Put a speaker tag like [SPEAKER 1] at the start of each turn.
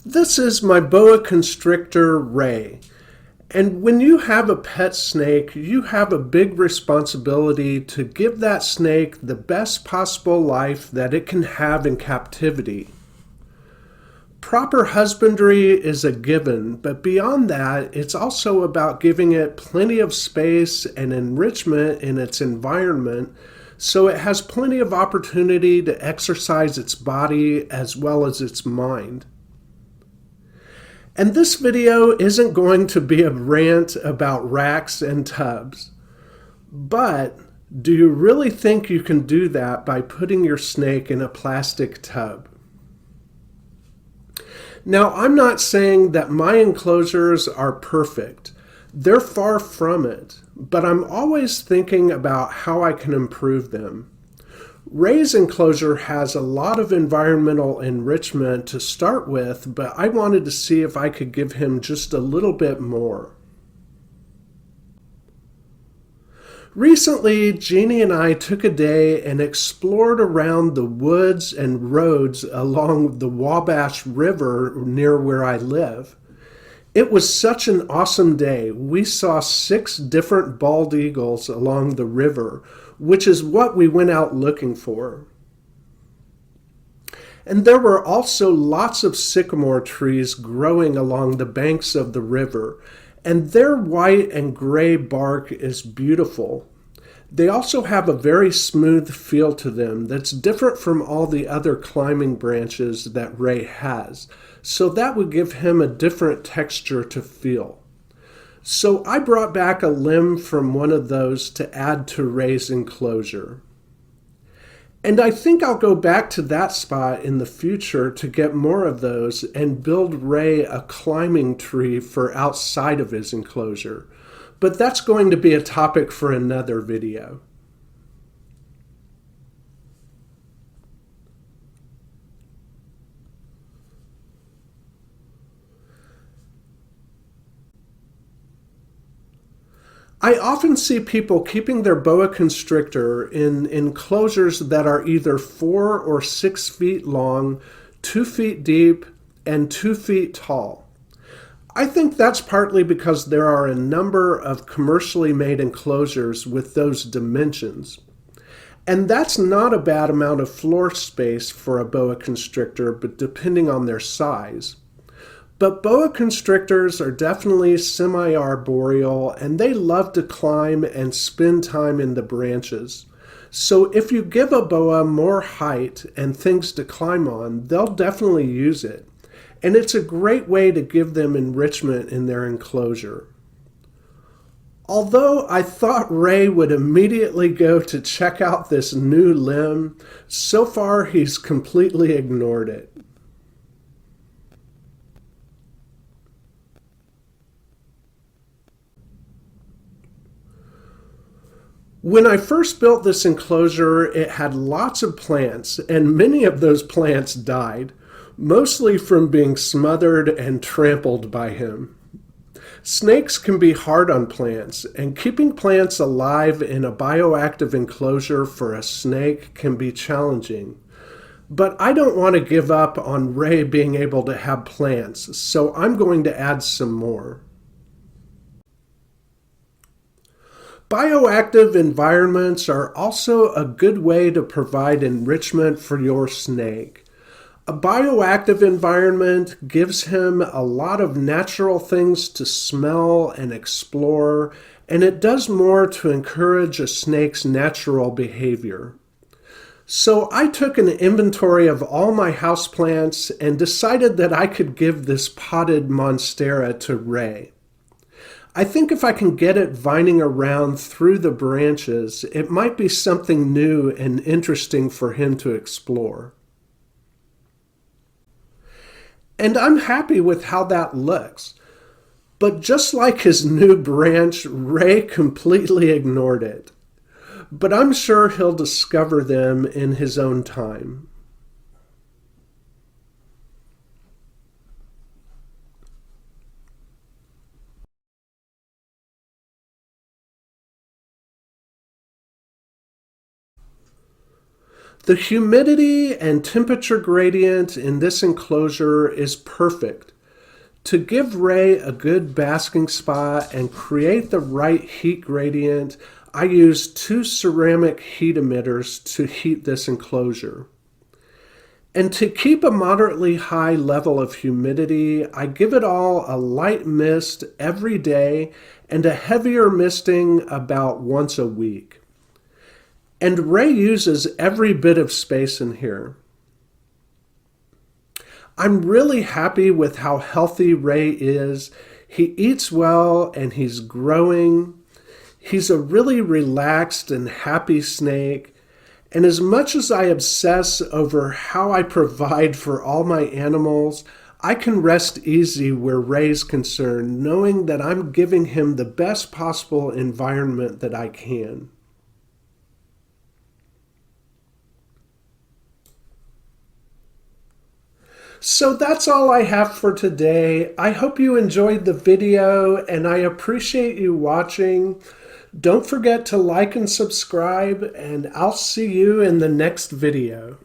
[SPEAKER 1] This is my boa constrictor, Ray. And when you have a pet snake, you have a big responsibility to give that snake the best possible life that it can have in captivity. Proper husbandry is a given, but beyond that, it's also about giving it plenty of space and enrichment in its environment so it has plenty of opportunity to exercise its body as well as its mind. And this video isn't going to be a rant about racks and tubs. But do you really think you can do that by putting your snake in a plastic tub? Now, I'm not saying that my enclosures are perfect. They're far from it, but I'm always thinking about how I can improve them. Ray's enclosure has a lot of environmental enrichment to start with, but I wanted to see if I could give him just a little bit more. Recently, Jeannie and I took a day and explored around the woods and roads along the Wabash River near where I live. It was such an awesome day. We saw 6 different bald eagles along the river, which is what we went out looking for. And there were also lots of sycamore trees growing along the banks of the river, and their white and gray bark is beautiful. They also have a very smooth feel to them that's different from all the other climbing branches that Ray has, so that would give him a different texture to feel. So I brought back a limb from one of those to add to Ray's enclosure. And I think I'll go back to that spot in the future to get more of those and build Ray a climbing tree for outside of his enclosure. But that's going to be a topic for another video. I often see people keeping their boa constrictor in enclosures that are either 4 or 6 feet long, 2 feet deep, and 2 feet tall. I think that's partly because there are a number of commercially made enclosures with those dimensions. And that's not a bad amount of floor space for a boa constrictor, but depending on their size. But boa constrictors are definitely semi-arboreal, and they love to climb and spend time in the branches. So if you give a boa more height and things to climb on, they'll definitely use it. And it's a great way to give them enrichment in their enclosure. Although I thought Ray would immediately go to check out this new limb, so far he's completely ignored it. When I first built this enclosure, it had lots of plants, and many of those plants died, mostly from being smothered and trampled by him. Snakes can be hard on plants, and keeping plants alive in a bioactive enclosure for a snake can be challenging. But I don't want to give up on Ray being able to have plants, so I'm going to add some more. Bioactive environments are also a good way to provide enrichment for your snake. A bioactive environment gives him a lot of natural things to smell and explore, and it does more to encourage a snake's natural behavior. So I took an inventory of all my houseplants and decided that I could give this potted monstera to Ray. I think if I can get it vining around through the branches, it might be something new and interesting for him to explore. And I'm happy with how that looks. But just like his new branch, Ray completely ignored it. But I'm sure he'll discover them in his own time. The humidity and temperature gradient in this enclosure is perfect. To give Ray a good basking spot and create the right heat gradient, I use 2 ceramic heat emitters to heat this enclosure. And to keep a moderately high level of humidity, I give it all a light mist every day and a heavier misting about once a week. And Ray uses every bit of space in here. I'm really happy with how healthy Ray is. He eats well and he's growing. He's a really relaxed and happy snake. And as much as I obsess over how I provide for all my animals, I can rest easy where Ray's concerned, knowing that I'm giving him the best possible environment that I can. So that's all I have for today. I hope you enjoyed the video and I appreciate you watching. Don't forget to like and subscribe, and I'll see you in the next video.